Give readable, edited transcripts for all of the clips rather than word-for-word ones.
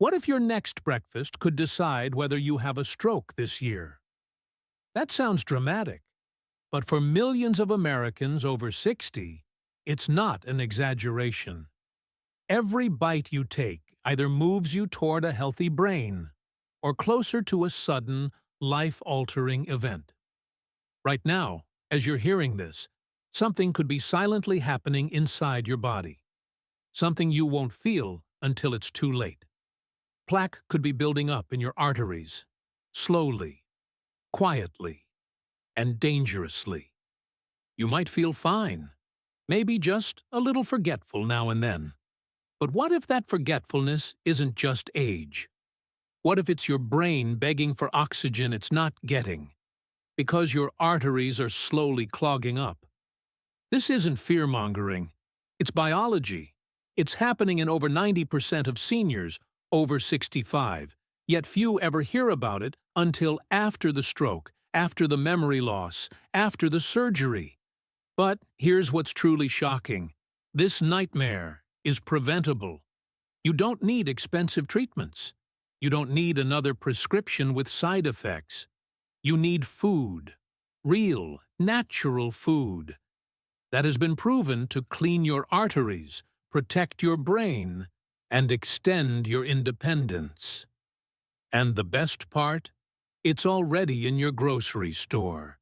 What if your next breakfast could decide whether you have a stroke this year? That sounds dramatic, but for millions of Americans over 60, it's not an exaggeration. Every bite you take either moves you toward a healthy brain or closer to a sudden, life-altering event. Right now, as you're hearing this, something could be silently happening inside your body. Something you won't feel until it's too late. Plaque could be building up in your arteries, slowly, quietly, and dangerously. You might feel fine, maybe just a little forgetful now and then. But what if that forgetfulness isn't just age? What if it's your brain begging for oxygen it's not getting, because your arteries are slowly clogging up? This isn't fear-mongering. It's biology. It's happening in over 90% of seniors over 65, yet few ever hear about it until after the stroke, after the memory loss, after the surgery. But here's what's truly shocking. This nightmare is preventable. You don't need expensive treatments. You don't need another prescription with side effects. You need food, real, natural food, that has been proven to clean your arteries, protect your brain, and extend your independence. And the best part? It's already in your grocery store.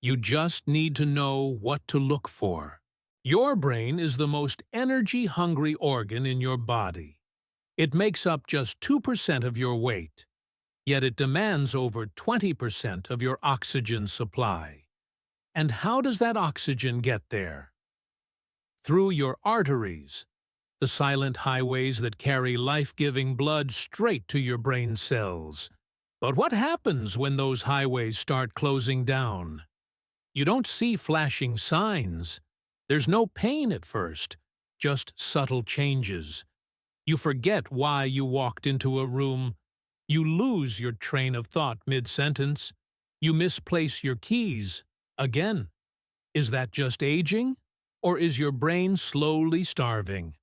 You just need to know what to look for. Your brain is the most energy-hungry organ in your body. It makes up just 2% of your weight, yet it demands over 20% of your oxygen supply. And how does that oxygen get there? Through your arteries, the silent highways that carry life-giving blood straight to your brain cells. But what happens when those highways start closing down? You don't see flashing signs. There's no pain at first, just subtle changes. You forget why you walked into a room. You lose your train of thought mid-sentence. You misplace your keys again. Is that just aging? Or is your brain slowly starving?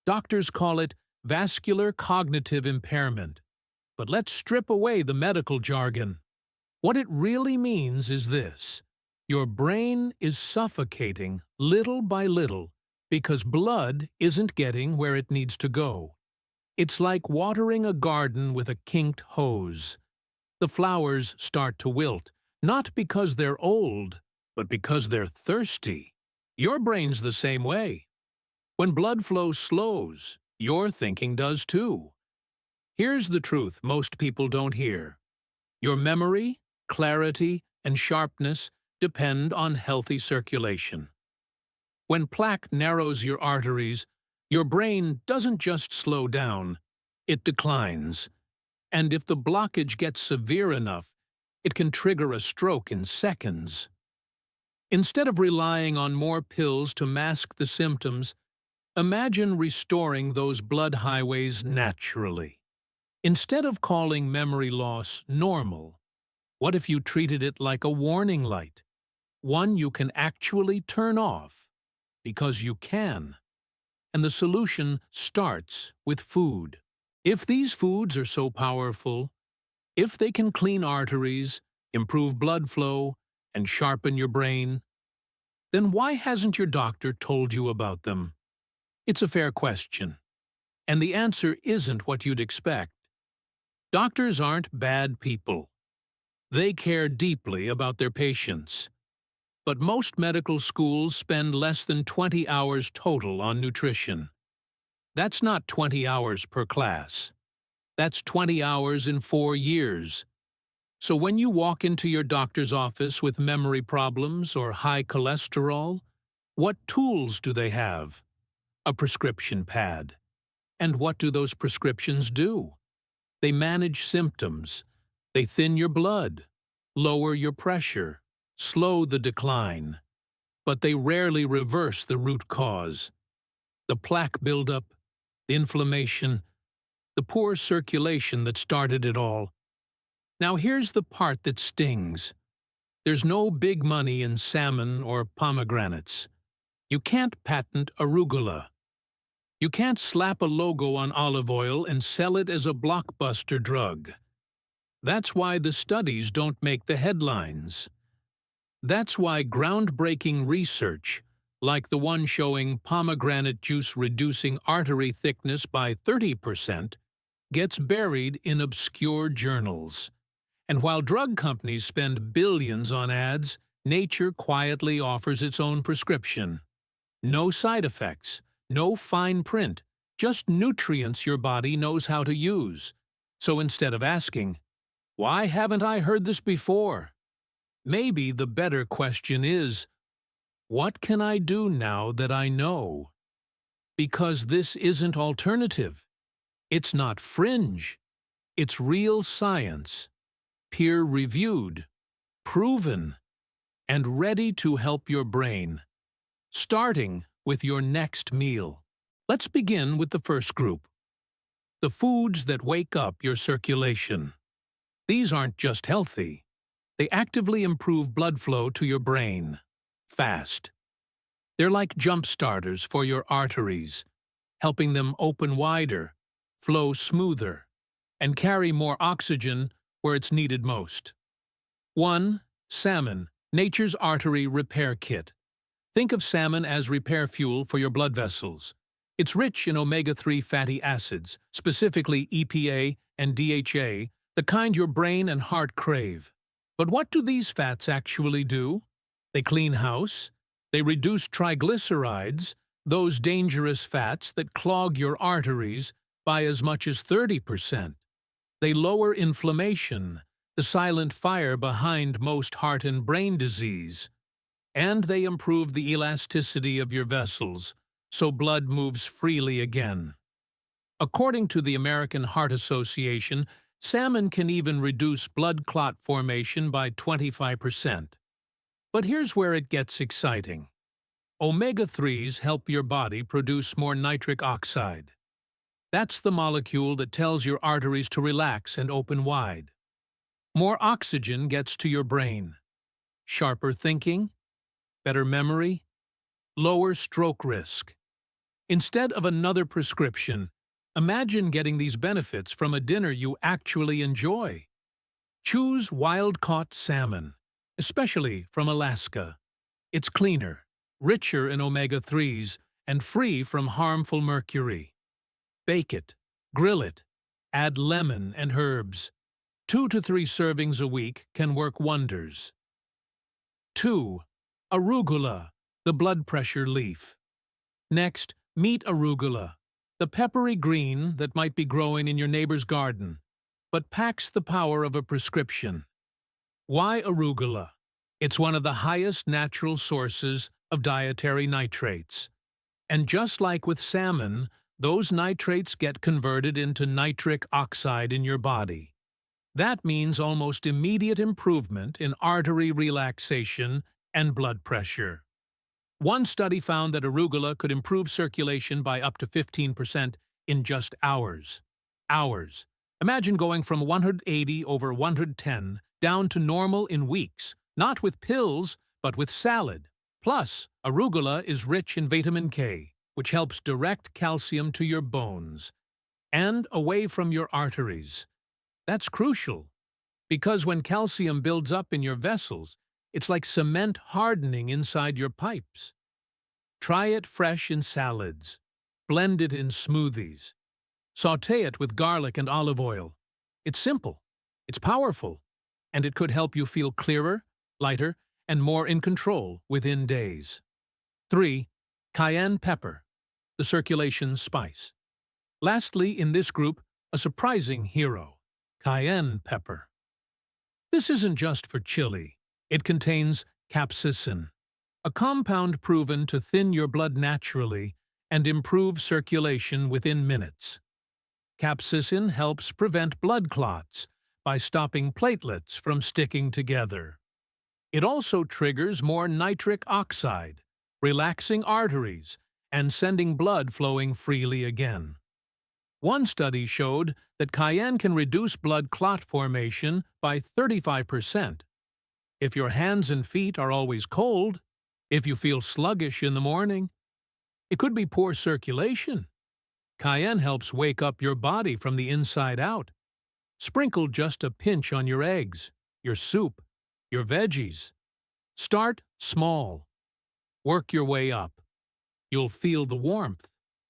Doctors call it vascular cognitive impairment. But let's strip away the medical jargon. What it really means is this. Your brain is suffocating little by little because blood isn't getting where it needs to go. It's like watering a garden with a kinked hose. The flowers start to wilt, not because they're old, but because they're thirsty. Your brain's the same way. When blood flow slows, your thinking does too. Here's the truth most people don't hear. Your memory, clarity, and sharpness depend on healthy circulation. When plaque narrows your arteries, your brain doesn't just slow down, it declines. And if the blockage gets severe enough, it can trigger a stroke in seconds. Instead of relying on more pills to mask the symptoms, imagine restoring those blood highways naturally. Instead of calling memory loss normal, what if you treated it like a warning light? One you can actually turn off, because you can. And the solution starts with food. If these foods are so powerful, if they can clean arteries, improve blood flow, and sharpen your brain, then why hasn't your doctor told you about them? It's a fair question, and the answer isn't what you'd expect. Doctors aren't bad people. They care deeply about their patients. But most medical schools spend less than 20 hours total on nutrition. That's not 20 hours per class. That's 20 hours in 4 years. So when you walk into your doctor's office with memory problems or high cholesterol, what tools do they have? A prescription pad. And what do those prescriptions do? They manage symptoms. They thin your blood, lower your pressure, slow the decline. But they rarely reverse the root cause. The plaque buildup, the inflammation, the poor circulation that started it all. Now here's the part that stings. There's no big money in salmon or pomegranates. You can't patent arugula. You can't slap a logo on olive oil and sell it as a blockbuster drug. That's why the studies don't make the headlines. That's why groundbreaking research, like the one showing pomegranate juice reducing artery thickness by 30%, gets buried in obscure journals. And while drug companies spend billions on ads, nature quietly offers its own prescription. No side effects, no fine print, just nutrients your body knows how to use. So instead of asking, "Why haven't I heard this before?" maybe the better question is, "What can I do now that I know?" Because this isn't alternative. It's not fringe. It's real science, peer-reviewed, proven, and ready to help your brain, starting with your next meal. Let's begin with the first group, the foods that wake up your circulation. These aren't just healthy. They actively improve blood flow to your brain, fast. They're like jump starters for your arteries, helping them open wider, flow smoother, and carry more oxygen where it's needed most. 1. Salmon, nature's artery repair kit. Think of salmon as repair fuel for your blood vessels. It's rich in omega-3 fatty acids, specifically EPA and DHA, the kind your brain and heart crave. But what do these fats actually do? They clean house. They reduce triglycerides, those dangerous fats that clog your arteries, by as much as 30%. They lower inflammation, the silent fire behind most heart and brain disease. And they improve the elasticity of your vessels, so blood moves freely again. According to the American Heart Association, salmon can even reduce blood clot formation by 25%. But here's where it gets exciting. Omega-3s help your body produce more nitric oxide. That's the molecule that tells your arteries to relax and open wide. More oxygen gets to your brain. Sharper thinking, better memory, lower stroke risk. Instead of another prescription, imagine getting these benefits from a dinner you actually enjoy. Choose wild-caught salmon, especially from Alaska. It's cleaner, richer in omega-3s, and free from harmful mercury. Bake it, grill it, add lemon and herbs. 2 to 3 servings a week can work wonders. 2. Arugula, the blood pressure leaf. Next, meet arugula, the peppery green that might be growing in your neighbor's garden, but packs the power of a prescription. Why arugula? It's one of the highest natural sources of dietary nitrates. And just like with salmon, those nitrates get converted into nitric oxide in your body. That means almost immediate improvement in artery relaxation and blood pressure. One study found that arugula could improve circulation by up to 15% in just hours. Hours. Imagine going from 180/110 down to normal in weeks, not with pills, but with salad. Plus, arugula is rich in vitamin K, which helps direct calcium to your bones and away from your arteries. That's crucial, because when calcium builds up in your vessels, it's like cement hardening inside your pipes. Try it fresh in salads. Blend it in smoothies. Sauté it with garlic and olive oil. It's simple, it's powerful, and it could help you feel clearer, lighter, and more in control within days. 3. Cayenne pepper, the circulation spice. Lastly, in this group, a surprising hero, cayenne pepper. This isn't just for chili. It contains capsaicin, a compound proven to thin your blood naturally and improve circulation within minutes. Capsaicin helps prevent blood clots by stopping platelets from sticking together. It also triggers more nitric oxide, relaxing arteries and sending blood flowing freely again. One study showed that cayenne can reduce blood clot formation by 35%. If your hands and feet are always cold, if you feel sluggish in the morning, it could be poor circulation. Cayenne helps wake up your body from the inside out. Sprinkle just a pinch on your eggs, your soup, your veggies. Start small. Work your way up. You'll feel the warmth,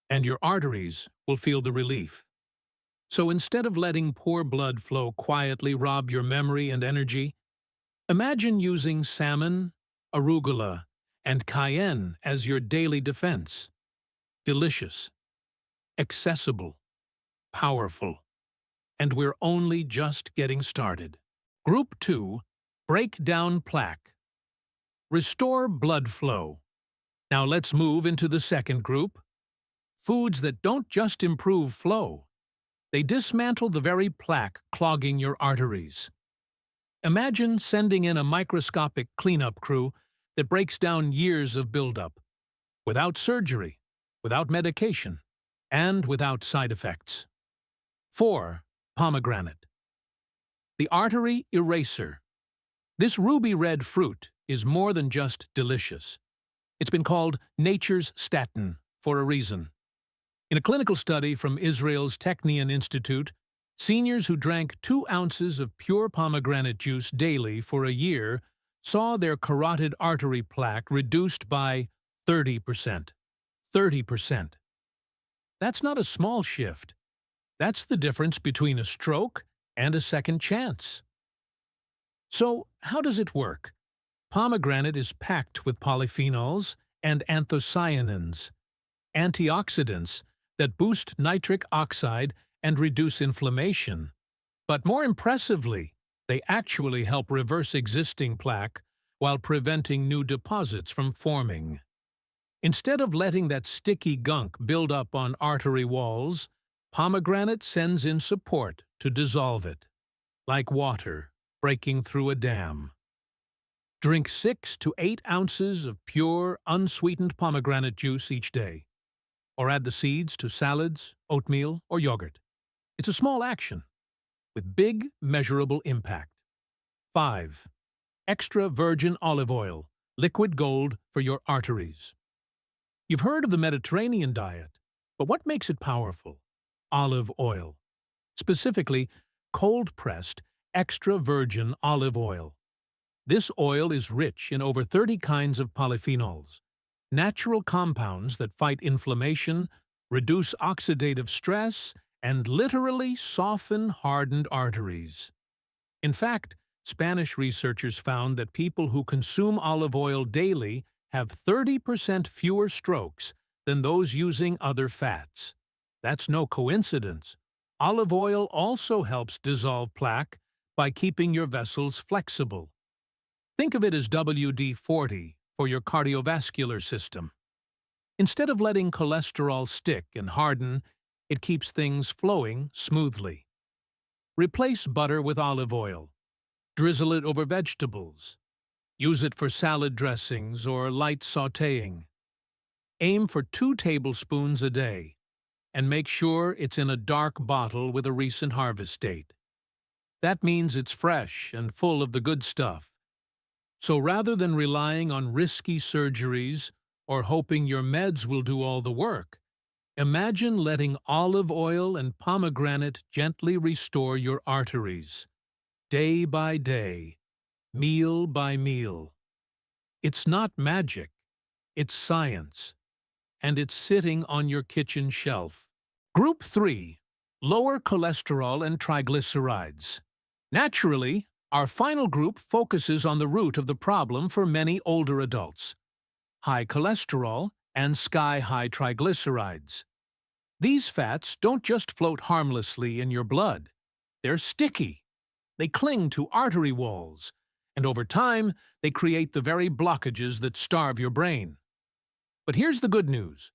and your arteries will feel the relief. So instead of letting poor blood flow quietly rob your memory and energy, imagine using salmon, arugula, and cayenne as your daily defense. Delicious, accessible, powerful, and we're only just getting started. Group 2, break down plaque. Restore blood flow. Now let's move into the second group. Foods that don't just improve flow. They dismantle the very plaque clogging your arteries. Imagine sending in a microscopic cleanup crew that breaks down years of buildup, without surgery, without medication, and without side effects. 4. Pomegranate. The artery eraser. This ruby-red fruit is more than just delicious. It's been called nature's statin for a reason. In a clinical study from Israel's Technion Institute, seniors who drank 2 ounces of pure pomegranate juice daily for a year saw their carotid artery plaque reduced by 30%. 30%. That's not a small shift. That's the difference between a stroke and a second chance. So, how does it work? Pomegranate is packed with polyphenols and anthocyanins, antioxidants that boost nitric oxide and reduce inflammation. But more impressively, they actually help reverse existing plaque while preventing new deposits from forming. Instead of letting that sticky gunk build up on artery walls, pomegranate sends in support to dissolve it, like water breaking through a dam. Drink 6 to 8 ounces of pure, unsweetened pomegranate juice each day, or add the seeds to salads, oatmeal, or yogurt. It's a small action, with big, measurable impact. 5. Extra virgin olive oil, liquid gold for your arteries. You've heard of the Mediterranean diet, but what makes it powerful? Olive oil. Specifically, cold-pressed, extra virgin olive oil. This oil is rich in over 30 kinds of polyphenols, natural compounds that fight inflammation, reduce oxidative stress, and literally soften hardened arteries. In fact, Spanish researchers found that people who consume olive oil daily have 30% fewer strokes than those using other fats. That's no coincidence. Olive oil also helps dissolve plaque by keeping your vessels flexible. Think of it as WD-40 for your cardiovascular system. Instead of letting cholesterol stick and harden, it keeps things flowing smoothly. Replace butter with olive oil. Drizzle it over vegetables. Use it for salad dressings or light sautéing. Aim for 2 tablespoons a day, and make sure it's in a dark bottle with a recent harvest date. That means it's fresh and full of the good stuff. So rather than relying on risky surgeries or hoping your meds will do all the work, imagine letting olive oil and pomegranate gently restore your arteries, day by day, meal by meal. It's not magic, it's science, and it's sitting on your kitchen shelf. Group 3. Lower cholesterol and triglycerides. Naturally, our final group focuses on the root of the problem for many older adults: high cholesterol and sky-high triglycerides. These fats don't just float harmlessly in your blood. They're sticky. They cling to artery walls, and over time, they create the very blockages that starve your brain. But here's the good news.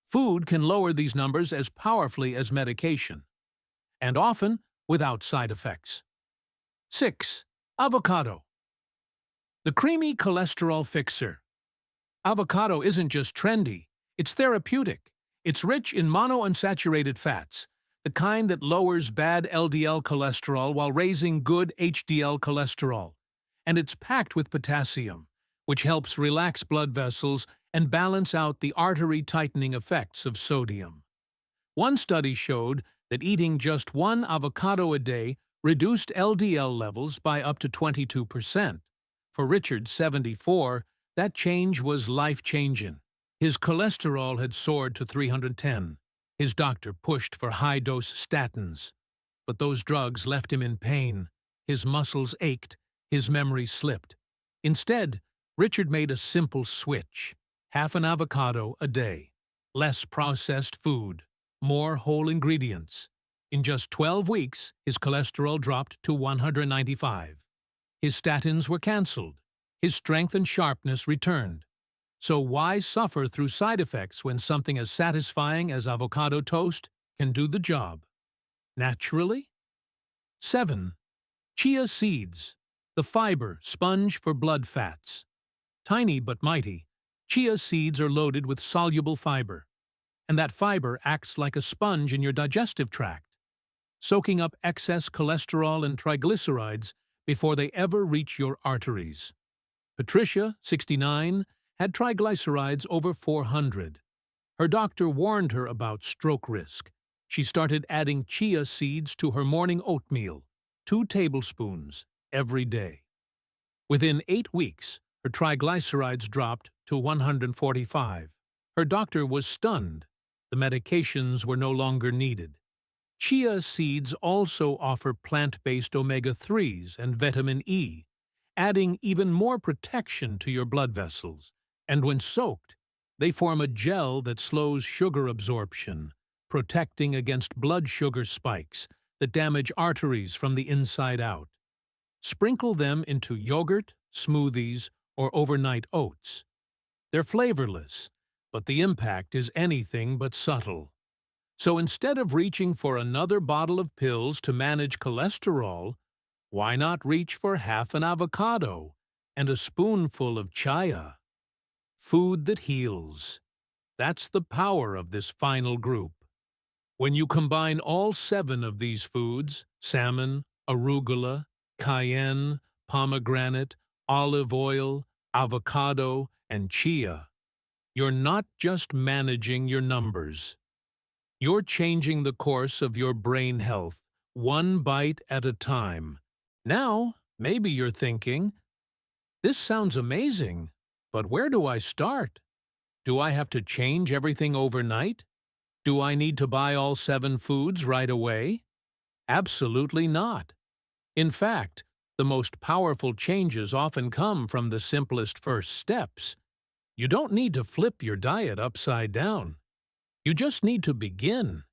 Food can lower these numbers as powerfully as medication, and often without side effects. 6. Avocado. The creamy cholesterol fixer. Avocado isn't just trendy, it's therapeutic. It's rich in monounsaturated fats, the kind that lowers bad LDL cholesterol while raising good HDL cholesterol. And it's packed with potassium, which helps relax blood vessels and balance out the artery-tightening effects of sodium. One study showed that eating just one avocado a day reduced LDL levels by up to 22%. For Richard, 74, that change was life-changing. His cholesterol had soared to 310. His doctor pushed for high-dose statins. But those drugs left him in pain. His muscles ached. His memory slipped. Instead, Richard made a simple switch. Half an avocado a day. Less processed food. More whole ingredients. In just 12 weeks, his cholesterol dropped to 195. His statins were cancelled. His strength and sharpness returned. So why suffer through side effects when something as satisfying as avocado toast can do the job? Naturally? 7. Chia seeds, the fiber sponge for blood fats. Tiny but mighty, chia seeds are loaded with soluble fiber, and that fiber acts like a sponge in your digestive tract, soaking up excess cholesterol and triglycerides before they ever reach your arteries. Patricia, 69, had triglycerides over 400. Her doctor warned her about stroke risk. She started adding chia seeds to her morning oatmeal, 2 tablespoons every day. Within 8 weeks, her triglycerides dropped to 145. Her doctor was stunned. The medications were no longer needed. Chia seeds also offer plant-based omega-3s and vitamin E, adding even more protection to your blood vessels. And when soaked, they form a gel that slows sugar absorption, protecting against blood sugar spikes that damage arteries from the inside out. Sprinkle them into yogurt, smoothies, or overnight oats. They're flavorless, but the impact is anything but subtle. So instead of reaching for another bottle of pills to manage cholesterol, why not reach for half an avocado and a spoonful of chia? Food that heals. That's the power of this final group. When you combine all 7 of these foods, salmon, arugula, cayenne, pomegranate, olive oil, avocado, and chia, you're not just managing your numbers. You're changing the course of your brain health, one bite at a time. Now, maybe you're thinking, this sounds amazing, but where do I start? Do I have to change everything overnight? Do I need to buy all 7 foods right away? Absolutely not. In fact, the most powerful changes often come from the simplest first steps. You don't need to flip your diet upside down. You just need to begin.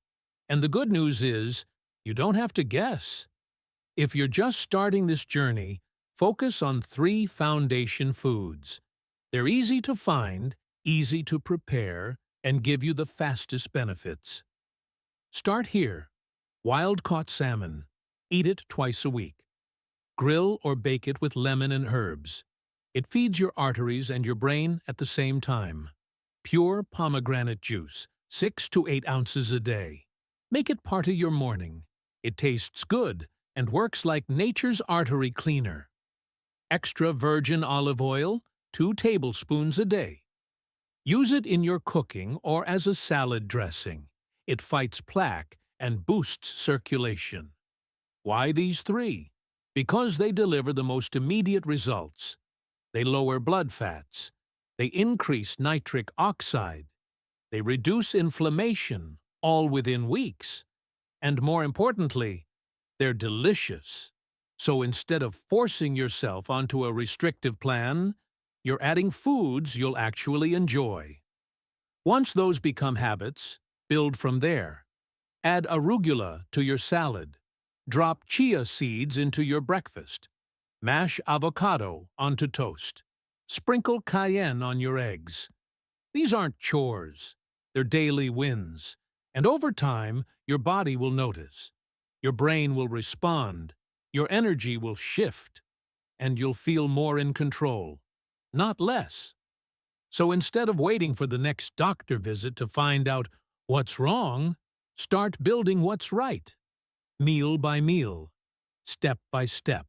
And the good news is, you don't have to guess. If you're just starting this journey, focus on 3 foundation foods. They're easy to find, easy to prepare, and give you the fastest benefits. Start here. Wild-caught salmon. Eat it twice a week. Grill or bake it with lemon and herbs. It feeds your arteries and your brain at the same time. Pure pomegranate juice, 6 to 8 ounces a day. Make it part of your morning. It tastes good and works like nature's artery cleaner. Extra virgin olive oil, 2 tablespoons a day. Use it in your cooking or as a salad dressing. It fights plaque and boosts circulation. Why these 3? Because they deliver the most immediate results. They lower blood fats. They increase nitric oxide. They reduce inflammation, all within weeks. And more importantly, they're delicious. So instead of forcing yourself onto a restrictive plan, you're adding foods you'll actually enjoy. Once those become habits, build from there. Add arugula to your salad. Drop chia seeds into your breakfast. Mash avocado onto toast. Sprinkle cayenne on your eggs. These aren't chores. They're daily wins. And over time, your body will notice. Your brain will respond. Your energy will shift. And you'll feel more in control, not less. So instead of waiting for the next doctor visit to find out what's wrong, start building what's right. Meal by meal, step by step.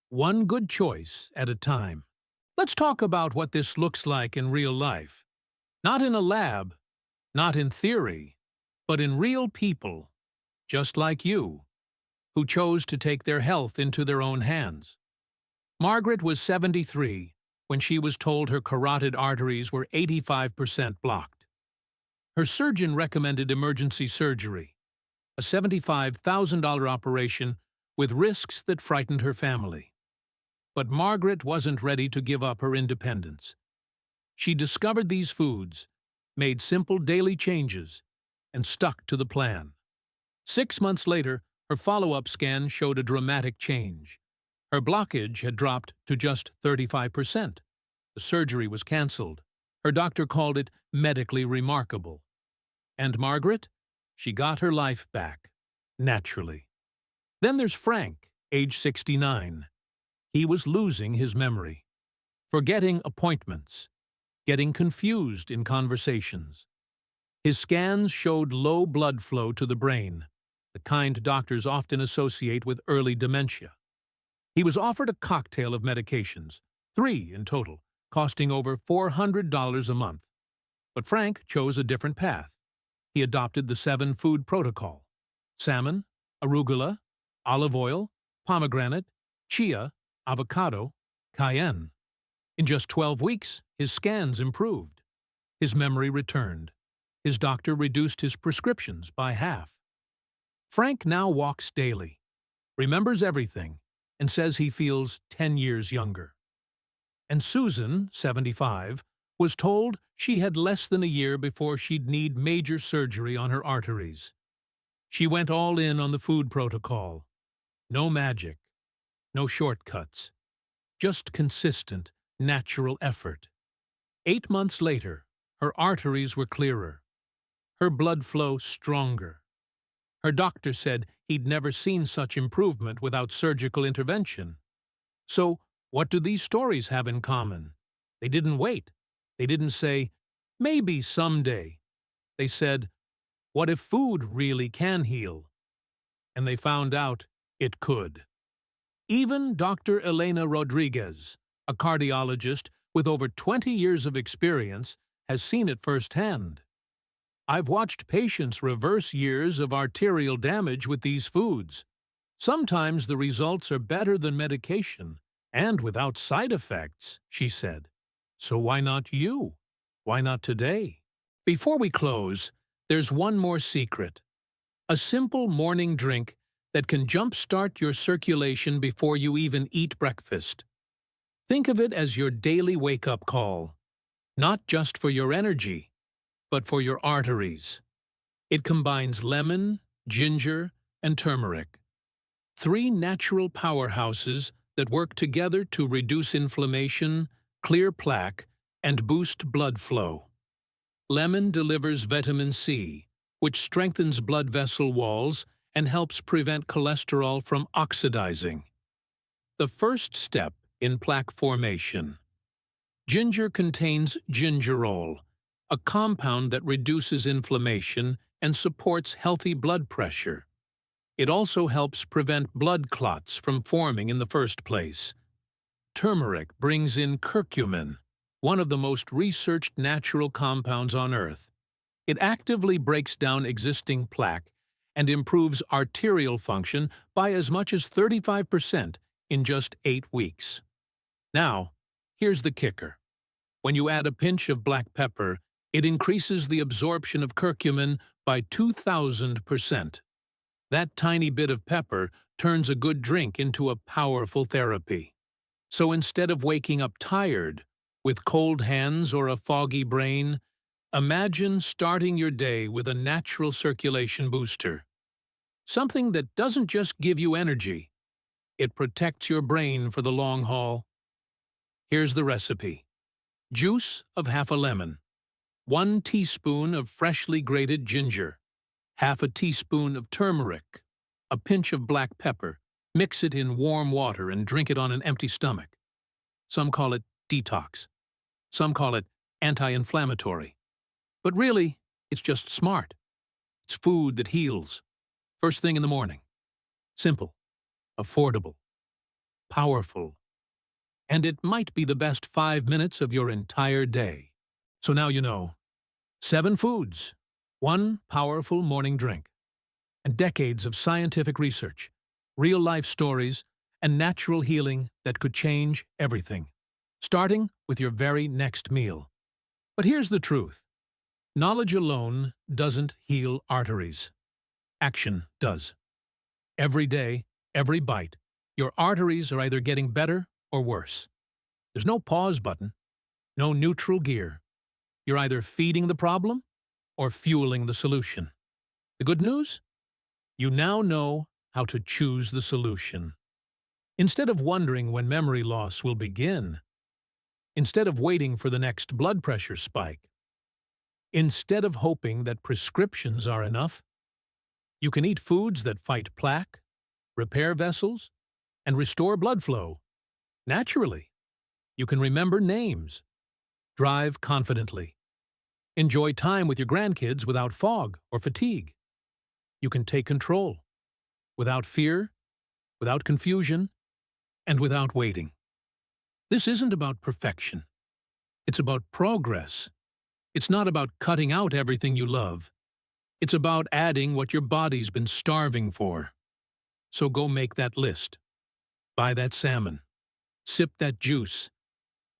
One good choice at a time. Let's talk about what this looks like in real life. Not in a lab, not in theory, but in real people, just like you, who chose to take their health into their own hands. Margaret was 73 when she was told her carotid arteries were 85% blocked. Her surgeon recommended emergency surgery, a $75,000 operation with risks that frightened her family. But Margaret wasn't ready to give up her independence. She discovered these foods, made simple daily changes, and stuck to the plan. 6 months later, her follow-up scan showed a dramatic change. Her blockage had dropped to just 35%. The surgery was canceled. Her doctor called it medically remarkable. And Margaret? She got her life back, naturally. Then there's Frank, age 69. He was losing his memory, forgetting appointments, getting confused in conversations. His scans showed low blood flow to the brain, the kind doctors often associate with early dementia. He was offered a cocktail of medications, 3 in total, costing over $400 a month. But Frank chose a different path. He adopted the 7-food protocol: salmon, arugula, olive oil, pomegranate, chia, avocado, cayenne. In just 12 weeks, his scans improved. His memory returned. His doctor reduced his prescriptions by half. Frank now walks daily, remembers everything, and says he feels 10 years younger. And Susan, 75, was told she had less than a year before she'd need major surgery on her arteries. She went all in on the food protocol. No magic, no shortcuts, just consistent, natural effort. 8 months later, her arteries were clearer, her blood flow stronger. Her doctor said he'd never seen such improvement without surgical intervention. So, what do these stories have in common? They didn't wait. They didn't say, maybe someday. They said, what if food really can heal? And they found out it could. Even Dr. Elena Rodriguez, a cardiologist with over 20 years of experience, has seen it firsthand. I've watched patients reverse years of arterial damage with these foods. Sometimes the results are better than medication, and without side effects, she said. So why not you? Why not today? Before we close, there's one more secret. A simple morning drink that can jumpstart your circulation before you even eat breakfast. Think of it as your daily wake-up call, not just for your energy, but for your arteries. It combines lemon, ginger, and turmeric, 3 natural powerhouses that work together to reduce inflammation, clear plaque, and boost blood flow. Lemon delivers vitamin C, which strengthens blood vessel walls and helps prevent cholesterol from oxidizing, the first step in plaque formation. Ginger contains gingerol, a compound that reduces inflammation and supports healthy blood pressure. It also helps prevent blood clots from forming in the first place. Turmeric brings in curcumin, one of the most researched natural compounds on Earth. It actively breaks down existing plaque and improves arterial function by as much as 35% in just 8 weeks. Now, here's the kicker. When you add a pinch of black pepper, it increases the absorption of curcumin by 2,000%. That tiny bit of pepper turns a good drink into a powerful therapy. So instead of waking up tired, with cold hands or a foggy brain, imagine starting your day with a natural circulation booster. Something that doesn't just give you energy, it protects your brain for the long haul. Here's the recipe. Juice of half a lemon, 1 teaspoon of freshly grated ginger, half a teaspoon of turmeric, a pinch of black pepper. Mix it in warm water and drink it on an empty stomach. Some call it detox. Some call it anti-inflammatory. But really, it's just smart. It's food that heals. First thing in the morning. Simple, affordable, powerful. And it might be the best 5 minutes of your entire day. So now you know. 7 foods, One powerful morning drink, and decades of scientific research, real-life stories, and natural healing that could change everything, starting with your very next meal. But here's the truth. Knowledge alone doesn't heal arteries. Action does. Every day, every bite, your arteries are either getting better or worse. There's no pause button, no neutral gear. You're either feeding the problem or fueling the solution. The good news? You now know how to choose the solution. Instead of wondering when memory loss will begin, instead of waiting for the next blood pressure spike, instead of hoping that prescriptions are enough, you can eat foods that fight plaque, repair vessels, and restore blood flow. Naturally, you can remember names, drive confidently, enjoy time with your grandkids without fog or fatigue. You can take control, without fear, without confusion, and without waiting. This isn't about perfection. It's about progress. It's not about cutting out everything you love. It's about adding what your body's been starving for. So go make that list. Buy that salmon. Sip that juice.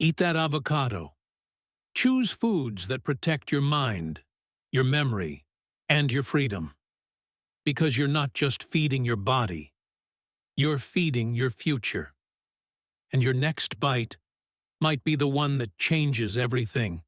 Eat that avocado. Choose foods that protect your mind, your memory, and your freedom. Because you're not just feeding your body. You're feeding your future. And your next bite might be the one that changes everything.